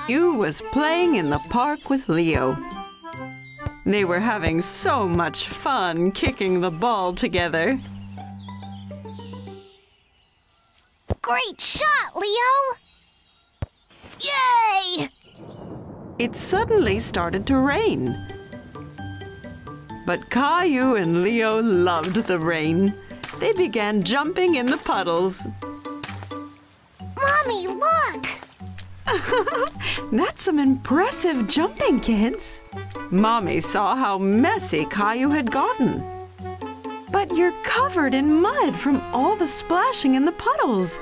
Caillou was playing in the park with Leo. They were having so much fun kicking the ball together. Great shot, Leo! Yay! It suddenly started to rain. But Caillou and Leo loved the rain. They began jumping in the puddles. Mommy, look! That's some impressive jumping, kids. Mommy saw how messy Caillou had gotten. But you're covered in mud from all the splashing in the puddles.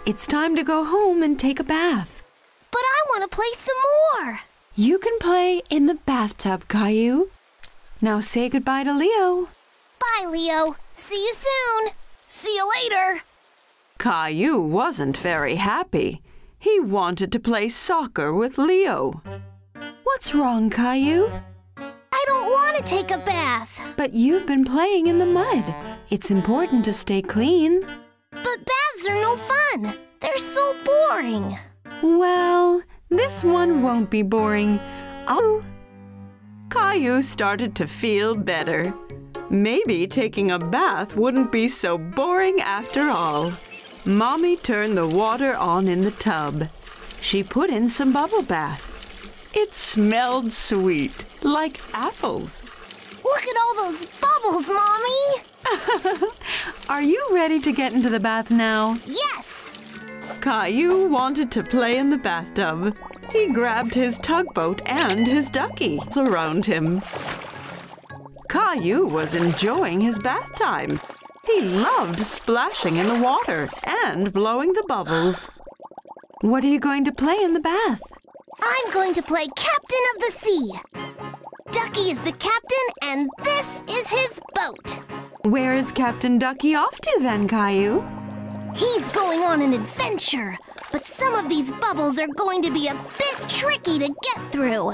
It's time to go home and take a bath. But I want to play some more. You can play in the bathtub, Caillou. Now say goodbye to Leo. Bye, Leo. See you soon. See you later. Caillou wasn't very happy. He wanted to play soccer with Leo. What's wrong, Caillou? I don't want to take a bath. But you've been playing in the mud. It's important to stay clean. But baths are no fun. They're so boring. Well, this one won't be boring. Caillou started to feel better. Maybe taking a bath wouldn't be so boring after all. Mommy turned the water on in the tub. She put in some bubble bath. It smelled sweet, like apples. Look at all those bubbles, Mommy! Are you ready to get into the bath now? Yes! Caillou wanted to play in the bathtub. He grabbed his tugboat and his ducky around him. Caillou was enjoying his bath time. He loved splashing in the water and blowing the bubbles. What are you going to play in the bath? I'm going to play Captain of the Sea. Ducky is the captain, and this is his boat. Where is Captain Ducky off to then, Caillou? He's going on an adventure, but some of these bubbles are going to be a bit tricky to get through.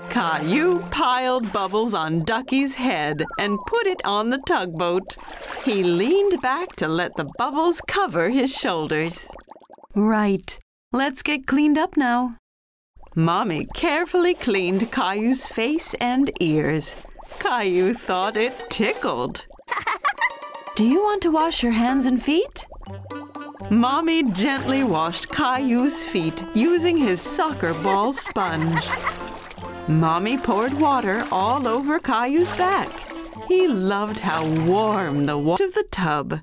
Caillou piled bubbles on Ducky's head and put it on the tugboat. He leaned back to let the bubbles cover his shoulders. Right. Let's get cleaned up now. Mommy carefully cleaned Caillou's face and ears. Caillou thought it tickled. Do you want to wash your hands and feet? Mommy gently washed Caillou's feet using his soccer ball sponge. Mommy poured water all over Caillou's back. He loved how warm the water of the tub.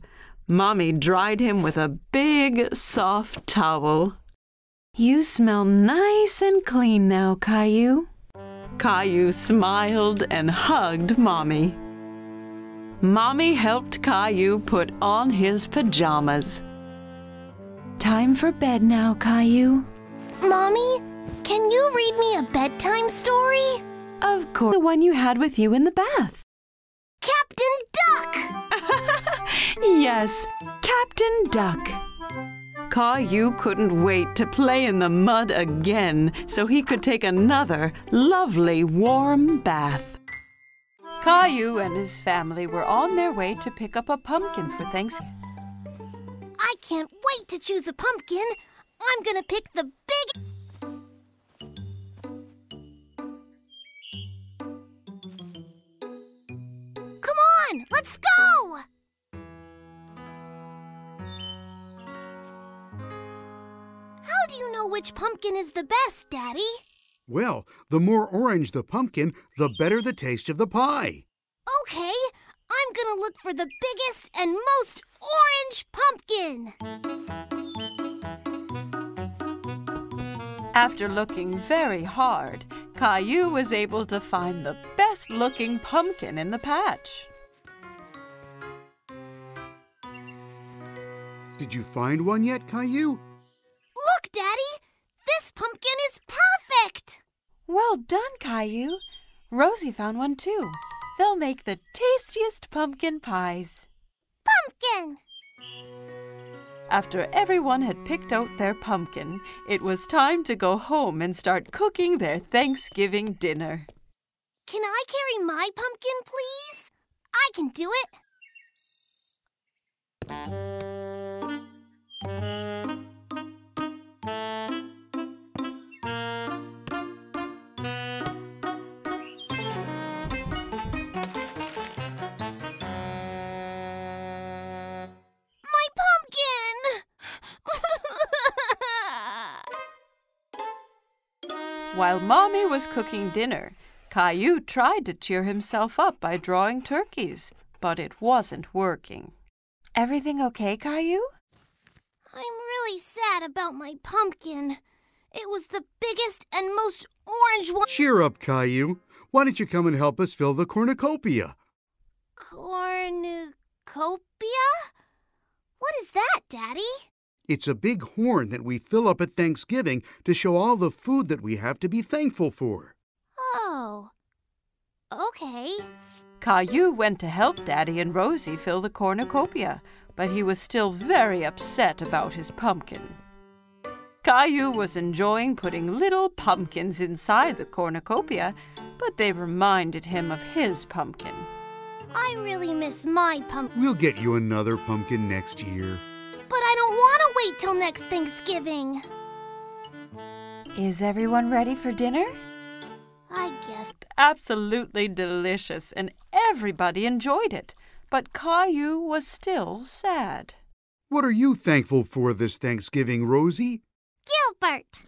Mommy dried him with a big, soft towel. You smell nice and clean now, Caillou. Caillou smiled and hugged Mommy. Mommy helped Caillou put on his pajamas. Time for bed now, Caillou. Mommy, can you read me a bedtime story? Of course, the one you had with you in the bath. Captain Duck! Yes, Captain Duck. Caillou couldn't wait to play in the mud again so he could take another lovely warm bath. Caillou and his family were on their way to pick up a pumpkin for Thanksgiving. I can't wait to choose a pumpkin. I'm gonna pick the big... Come on, let's go! How do you know which pumpkin is the best, Daddy? Well, the more orange the pumpkin, the better the taste of the pie. Okay, I'm gonna look for the biggest and most orange pumpkin. After looking very hard, Caillou was able to find the best-looking pumpkin in the patch. Did you find one yet, Caillou? Look, Daddy! This pumpkin is perfect! Well done, Caillou. Rosie found one too. They'll make the tastiest pumpkin pies. Pumpkin! After everyone had picked out their pumpkin, it was time to go home and start cooking their Thanksgiving dinner. Can I carry my pumpkin, please? I can do it. While Mommy was cooking dinner, Caillou tried to cheer himself up by drawing turkeys, but it wasn't working. Everything okay, Caillou? I'm really sad about my pumpkin. It was the biggest and most orange one. Cheer up, Caillou. Why don't you come and help us fill the cornucopia? Cornucopia? What is that, Daddy? It's a big horn that we fill up at Thanksgiving to show all the food that we have to be thankful for. Oh, okay. Caillou went to help Daddy and Rosie fill the cornucopia, but he was still very upset about his pumpkin. Caillou was enjoying putting little pumpkins inside the cornucopia, but they reminded him of his pumpkin. I really miss my pumpkin. We'll get you another pumpkin next year. But I don't want to wait till next Thanksgiving. Is everyone ready for dinner? I guess. Absolutely delicious, and everybody enjoyed it. But Caillou was still sad. What are you thankful for this Thanksgiving, Rosie? Gilbert!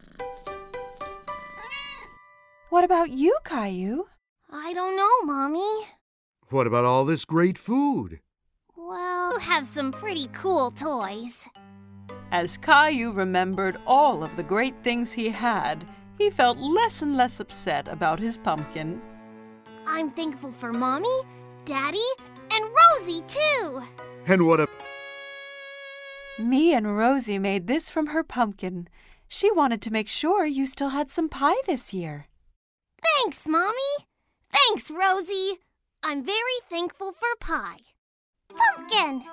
What about you, Caillou? I don't know, Mommy. What about all this great food? Well, you have some pretty cool toys. As Caillou remembered all of the great things he had, he felt less and less upset about his pumpkin. I'm thankful for Mommy, Daddy, and Rosie, too. And what a... Me and Rosie made this from her pumpkin. She wanted to make sure you still had some pie this year. Thanks, Mommy. Thanks, Rosie. I'm very thankful for pie. Pumpkin!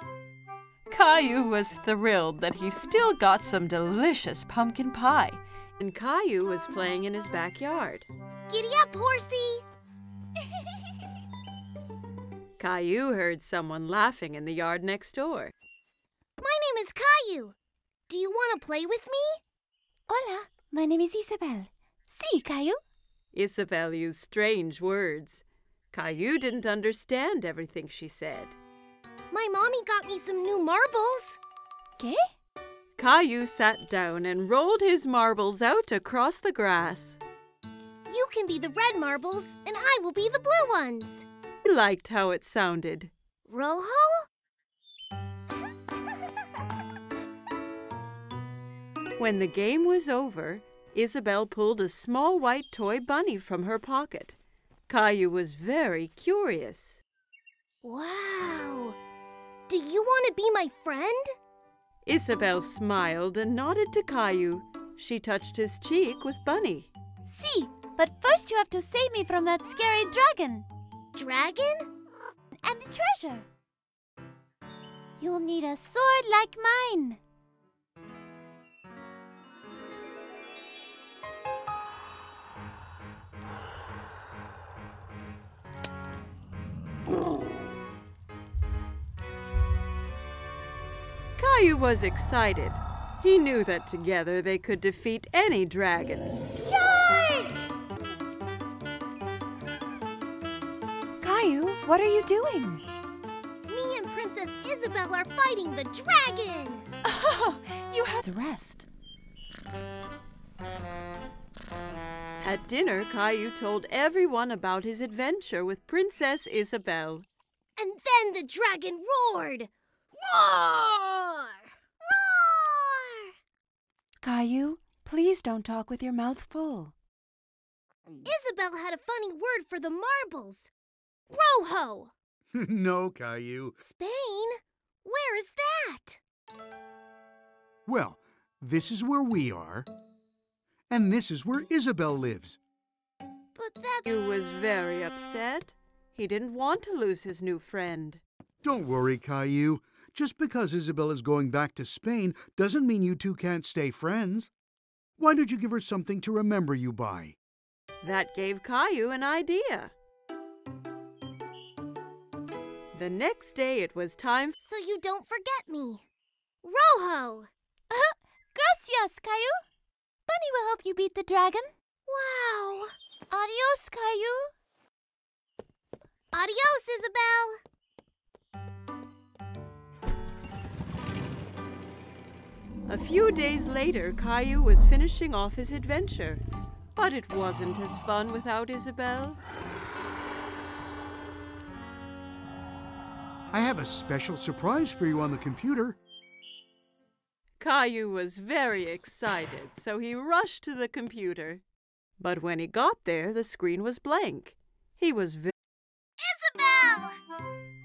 Caillou was thrilled that he still got some delicious pumpkin pie, and Caillou was playing in his backyard. Giddy up, horsey! Caillou heard someone laughing in the yard next door. My name is Caillou. Do you want to play with me? Hola, my name is Isabel. Sí, Caillou. Isabel used strange words. Caillou didn't understand everything she said. My mommy got me some new marbles. ¿Qué? Caillou sat down and rolled his marbles out across the grass. You can be the red marbles, and I will be the blue ones. He liked how it sounded. Rojo? When the game was over, Isabel pulled a small white toy bunny from her pocket. Caillou was very curious. Wow! Do you want to be my friend? Isabel smiled and nodded to Caillou. She touched his cheek with Bunny. Sí, but first you have to save me from that scary dragon. Dragon? And the treasure. You'll need a sword like mine. Caillou was excited. He knew that together they could defeat any dragon. Charge! Caillou, what are you doing? Me and Princess Isabel are fighting the dragon! Oh, you have to rest. At dinner, Caillou told everyone about his adventure with Princess Isabel. And then the dragon roared! Roar! Roar! Caillou, please don't talk with your mouth full. Isabel had a funny word for the marbles. Rojo! No, Caillou. Spain? Where is that? Well, this is where we are. And this is where Isabel lives. But that's... Caillou was very upset. He didn't want to lose his new friend. Don't worry, Caillou. Just because Isabel is going back to Spain doesn't mean you two can't stay friends. Why don't you give her something to remember you by? That gave Caillou an idea. The next day it was time. So you don't forget me. Rojo! Gracias, Caillou. Bunny will help you beat the dragon. Wow! Adios, Caillou. Adios, Isabel! A few days later, Caillou was finishing off his adventure. But it wasn't as fun without Isabelle. I have a special surprise for you on the computer. Caillou was very excited, so he rushed to the computer. But when he got there, the screen was blank. He was Isabelle!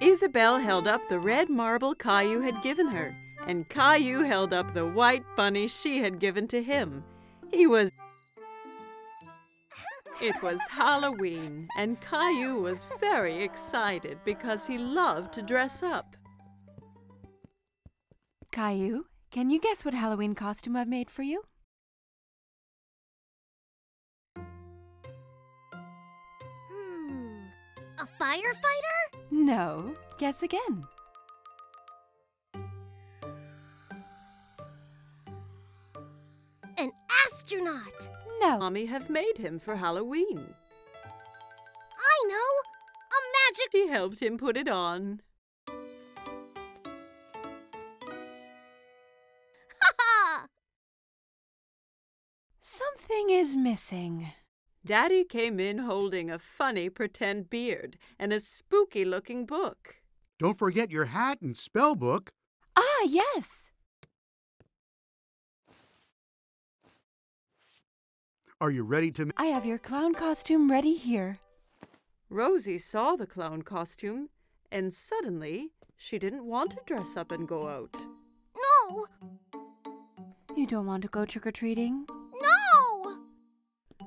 Isabelle held up the red marble Caillou had given her, and Caillou held up the white bunny she had given to him. It was Halloween, and Caillou was very excited because he loved to dress up. Caillou, can you guess what Halloween costume I've made for you? A firefighter? No. Guess again. An astronaut? No. Mommy have made him for Halloween. I know! A magic... She helped him put it on. Ha-ha! Something is missing. Daddy came in holding a funny pretend beard and a spooky-looking book. Don't forget your hat and spell book. Ah, yes. Are you ready to... I have your clown costume ready here. Rosie saw the clown costume, and suddenly she didn't want to dress up and go out. No! You don't want to go trick-or-treating? No!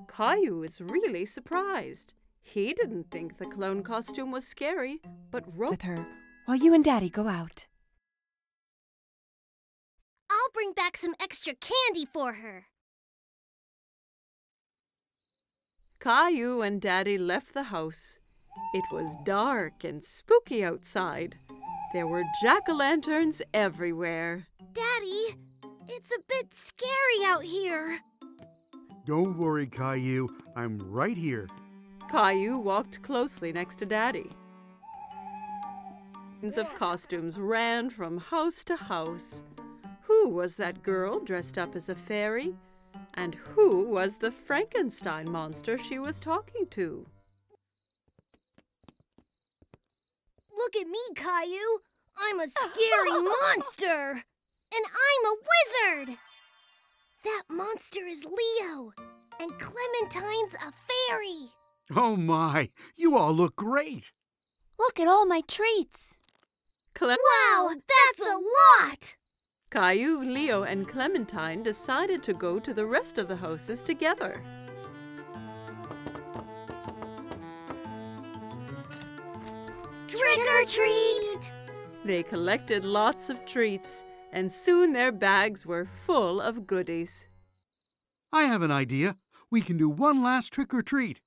Caillou is really surprised. He didn't think the clown costume was scary, but With her, while you and Daddy go out. I'll bring back some extra candy for her. Caillou and Daddy left the house. It was dark and spooky outside. There were jack-o'-lanterns everywhere. Daddy, it's a bit scary out here. Don't worry, Caillou. I'm right here. Caillou walked closely next to Daddy. Of costumes ran from house to house. Who was that girl dressed up as a fairy? And who was the Frankenstein monster she was talking to? Look at me, Caillou. I'm a scary monster. And I'm a wizard. That monster is Leo. And Clementine's a fairy. Oh my, you all look great. Look at all my treats. Wow, that's a lot! Caillou, Leo, and Clementine decided to go to the rest of the houses together. Trick or treat! They collected lots of treats, and soon their bags were full of goodies. I have an idea. We can do one last trick or treat.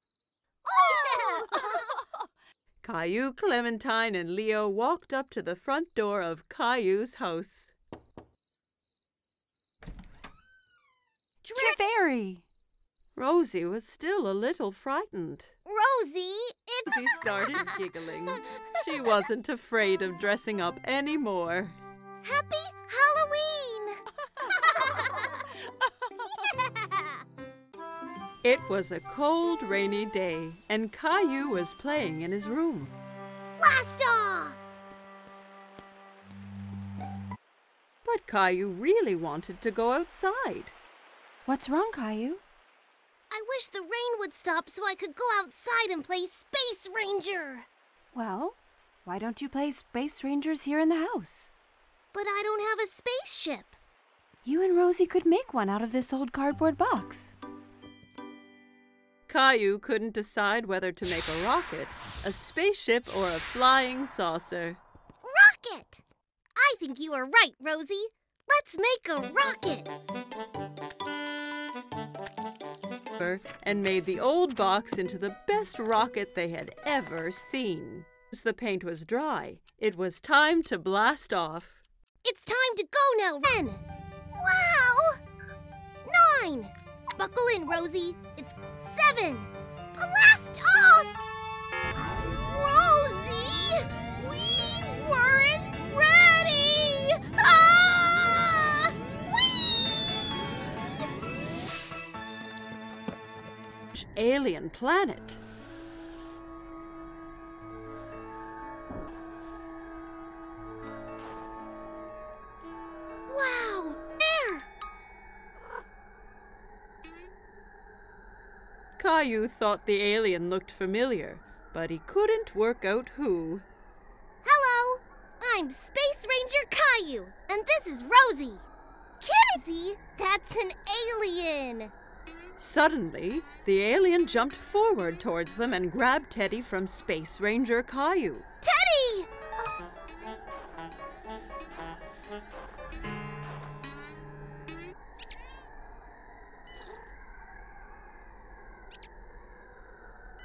Caillou, Clementine, and Leo walked up to the front door of Caillou's house. Fairy! Rosie was still a little frightened. Rosie, it's... Rosie started giggling. She wasn't afraid of dressing up anymore. Happy Halloween! It was a cold, rainy day, and Caillou was playing in his room. Blast off! But Caillou really wanted to go outside. What's wrong, Caillou? I wish the rain would stop so I could go outside and play Space Ranger. Well, why don't you play Space Rangers here in the house? But I don't have a spaceship. You and Rosie could make one out of this old cardboard box. Caillou couldn't decide whether to make a rocket, a spaceship, or a flying saucer. Rocket! I think you are right, Rosie. Let's make a rocket. And made the old box into the best rocket they had ever seen. As the paint was dry, it was time to blast off. It's time to go now, 10. Wow! 9. Buckle in, Rosie. It's 7. Blast off! Rosie! We weren't ready! Ah! Whee! alien planet. Wow! There! Caillou thought the alien looked familiar, but he couldn't work out who. Hello! I'm Space Ranger Caillou, and this is Rosie. Kizzy, that's an alien! Suddenly, the alien jumped forward towards them and grabbed Teddy from Space Ranger Caillou. Teddy!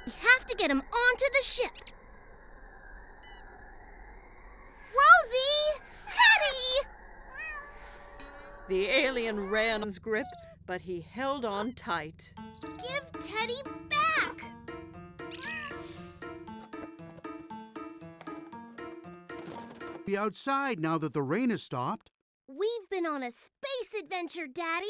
We have to get him onto the ship. Rosie! Teddy! The alien ran his grip, but he held on tight. Give Teddy back! Be outside now that the rain has stopped. We've been on a space adventure, Daddy.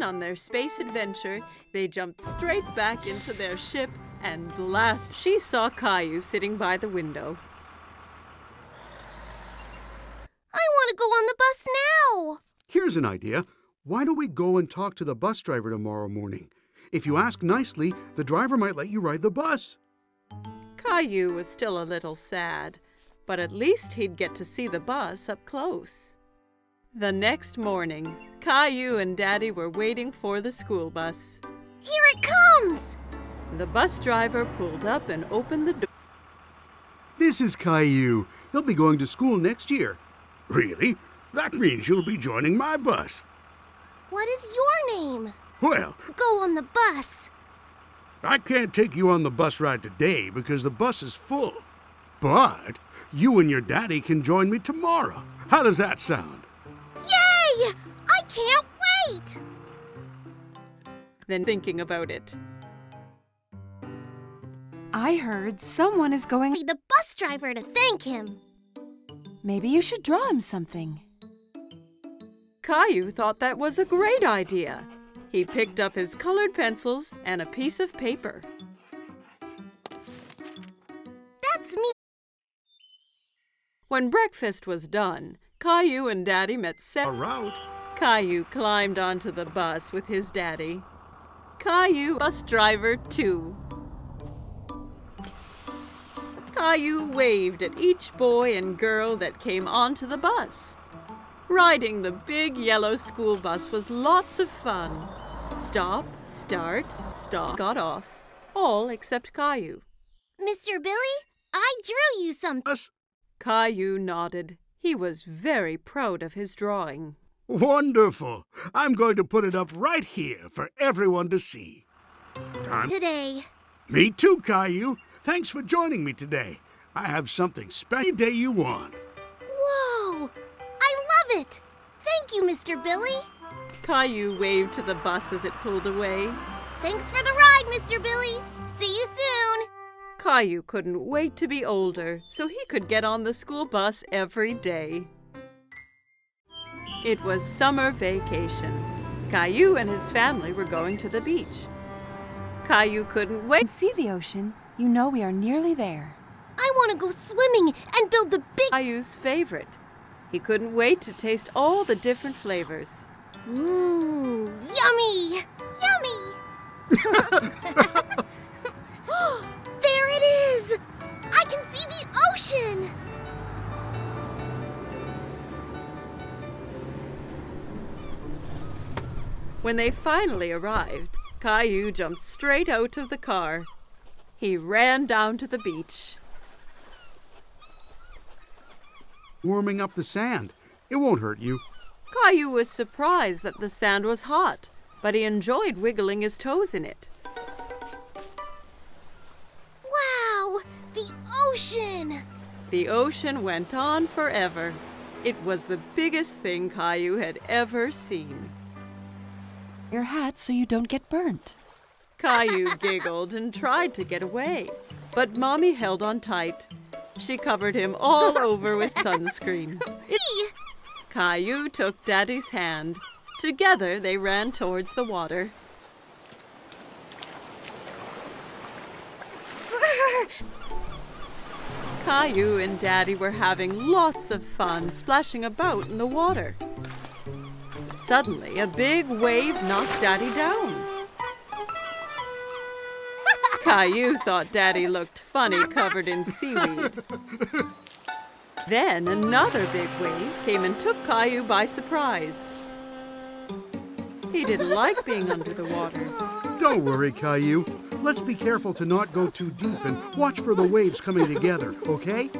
On their space adventure, they jumped straight back into their ship and blast. She saw Caillou sitting by the window. I want to go on the bus now. Here's an idea. Why don't we go and talk to the bus driver tomorrow morning? If you ask nicely, the driver might let you ride the bus. Caillou was still a little sad, but at least he'd get to see the bus up close. The next morning, Caillou and Daddy were waiting for the school bus. Here it comes! The bus driver pulled up and opened the door. This is Caillou. He'll be going to school next year. Really? That means you'll be joining my bus. What is your name? Well, Go on the bus. I can't take you on the bus ride today because the bus is full. But you and your daddy can join me tomorrow. How does that sound? Yay! I can't wait! Then thinking about it. I heard someone is going. Need the bus driver to thank him. Maybe you should draw him something. Caillou thought that was a great idea. He picked up his colored pencils and a piece of paper. That's me. When breakfast was done, Caillou and Daddy met A route. Caillou climbed onto the bus with his daddy. Caillou, bus driver too. Caillou waved at each boy and girl that came onto the bus. Riding the big yellow school bus was lots of fun. Stop, start, stop, got off. All except Caillou. Mr. Billy, I drew you something. Us? Caillou nodded. He was very proud of his drawing. Wonderful. I'm going to put it up right here for everyone to see. Time. Today. Me too, Caillou. Thanks for joining me today. I have something special day you want. Whoa! I love it! Thank you, Mr. Billy. Caillou waved to the bus as it pulled away. Thanks for the ride, Mr. Billy. See you soon. Caillou couldn't wait to be older so he could get on the school bus every day. It was summer vacation. Caillou and his family were going to the beach. Caillou couldn't wait. And see the ocean. You know we are nearly there. I want to go swimming and build the big... Caillou's favorite. He couldn't wait to taste all the different flavors. Mmm, yummy! Yummy! There it is! I can see the ocean! When they finally arrived, Caillou jumped straight out of the car. He ran down to the beach. Warming up the sand. It won't hurt you. Caillou was surprised that the sand was hot, but he enjoyed wiggling his toes in it. Wow! The ocean! The ocean went on forever. It was the biggest thing Caillou had ever seen. Your hat so you don't get burnt. Caillou giggled and tried to get away, but Mommy held on tight. She covered him all over with sunscreen. Hey! Caillou took Daddy's hand. Together they ran towards the water. Caillou and Daddy were having lots of fun splashing about in the water. Suddenly, a big wave knocked Daddy down. Caillou thought Daddy looked funny covered in seaweed. Then another big wave came and took Caillou by surprise. He didn't like being under the water. Don't worry, Caillou. Let's be careful to not go too deep and watch for the waves coming together, okay?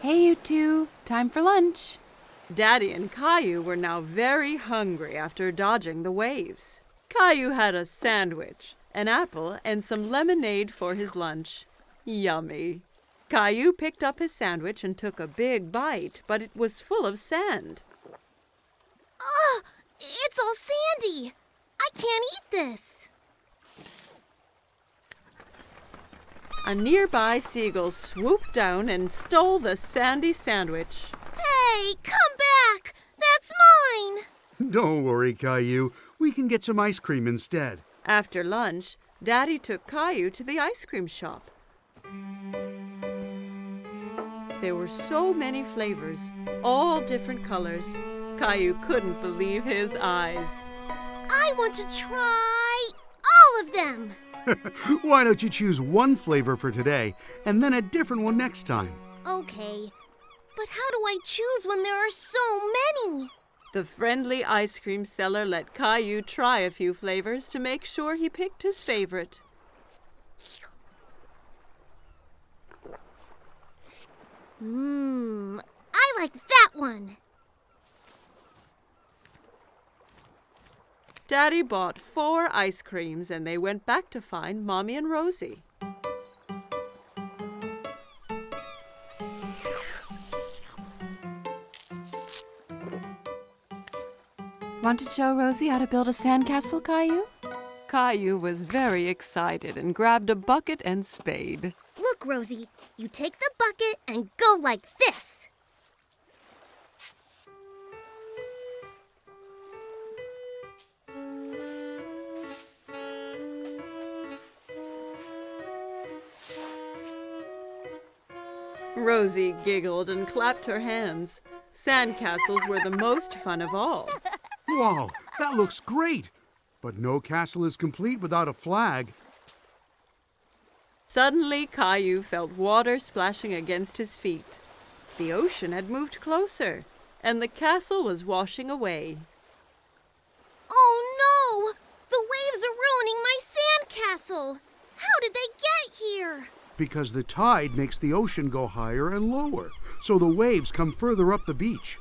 Hey, you two. Time for lunch. Daddy and Caillou were now very hungry after dodging the waves. Caillou had a sandwich, an apple, and some lemonade for his lunch. Yummy. Caillou picked up his sandwich and took a big bite, but it was full of sand. Ugh! It's all sandy! I can't eat this! A nearby seagull swooped down and stole the sandy sandwich. Hey, come back! That's mine! Don't worry, Caillou. We can get some ice cream instead. After lunch, Daddy took Caillou to the ice cream shop. There were so many flavors, all different colors. Caillou couldn't believe his eyes. I want to try all of them! Why don't you choose one flavor for today and then a different one next time? Okay, but how do I choose when there are so many? The friendly ice cream seller let Caillou try a few flavors to make sure he picked his favorite. I like that one. Daddy bought 4 ice creams and they went back to find Mommy and Rosie. Want to show Rosie how to build a sandcastle, Caillou? Caillou was very excited and grabbed a bucket and spade. Look, Rosie, you take the bucket and go like this. Rosie giggled and clapped her hands. Sandcastles were the most fun of all. Wow, that looks great! But no castle is complete without a flag. Suddenly, Caillou felt water splashing against his feet. The ocean had moved closer, and the castle was washing away. Oh no! The waves are ruining my sandcastle! How did they get here? Because the tide makes the ocean go higher and lower, so the waves come further up the beach.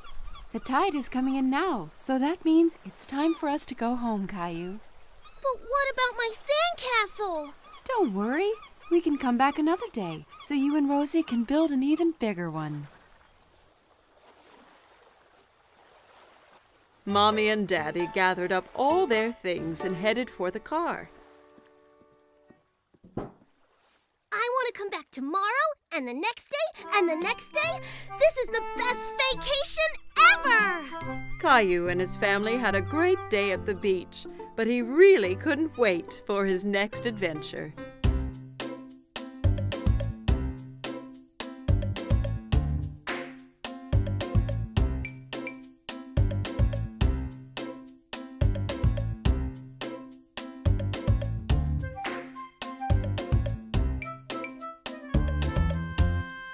The tide is coming in now, so that means it's time for us to go home, Caillou. But what about my sandcastle? Don't worry. We can come back another day, so you and Rosie can build an even bigger one. Mommy and Daddy gathered up all their things and headed for the car. I want to come back tomorrow, and the next day, and the next day. This is the best vacation ever! Caillou and his family had a great day at the beach, but he really couldn't wait for his next adventure.